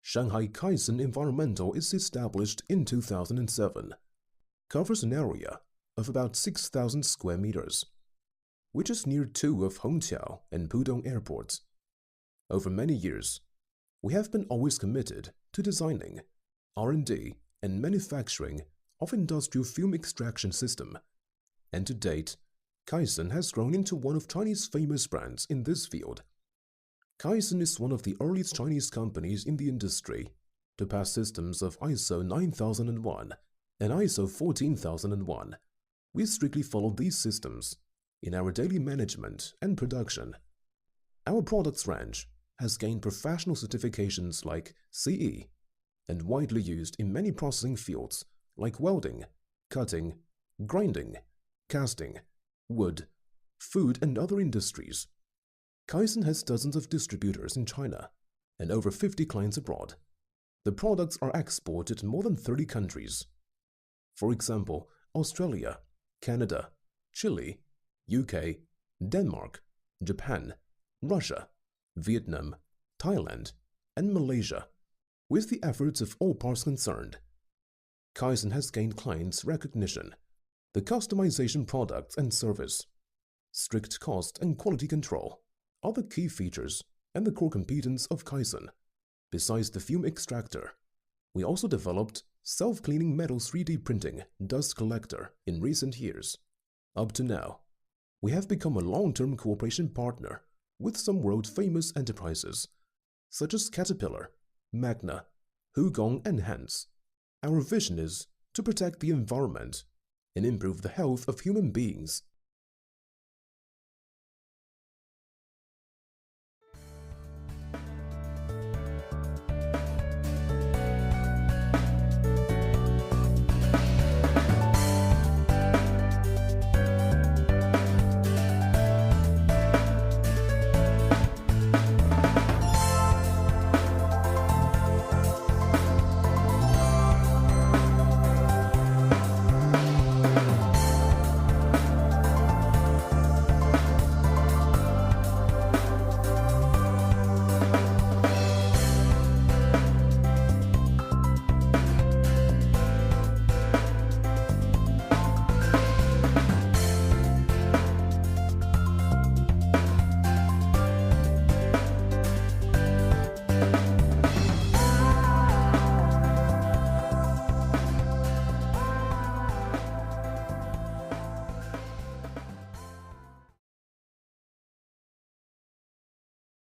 Shanghai Kaisen Environmental is established in 2007, covers an area of about 6,000 square meters, which is near two of Hongqiao and Pudong airports. Over many years, we have been always committed to designing, R&D, and manufacturing of industrial fume extraction system, and to date, Kaisen has grown into one of Chinese famous brands in this field. Kaisen is one of the earliest Chinese companies in the industry to pass systems of ISO 9001 and ISO 14001. We strictly follow these systems in our daily management and production. Our products range has gained professional certifications like CE and widely used in many processing fields like welding, cutting, grinding, casting, wood, food, and other industries. Kaisen has dozens of distributors in China and over 50 clients abroad. The products are exported to more than 30 countries. For example, Australia, Canada, Chile, UK, Denmark, Japan, Russia, Vietnam, Thailand, and Malaysia. With the efforts of all parts concerned, Kaisen has gained clients' recognition. The customization products and service, strict cost and quality control are the key features and the core competence of Kaisen. Besides the fume extractor, we also developed self-cleaning metal 3D printing dust collector in recent years. Up to now, we have become a long-term cooperation partner with some world-famous enterprises such as Caterpillar, Magna, Hugong, and Hans. Our vision is to protect the environment and improve the health of human beings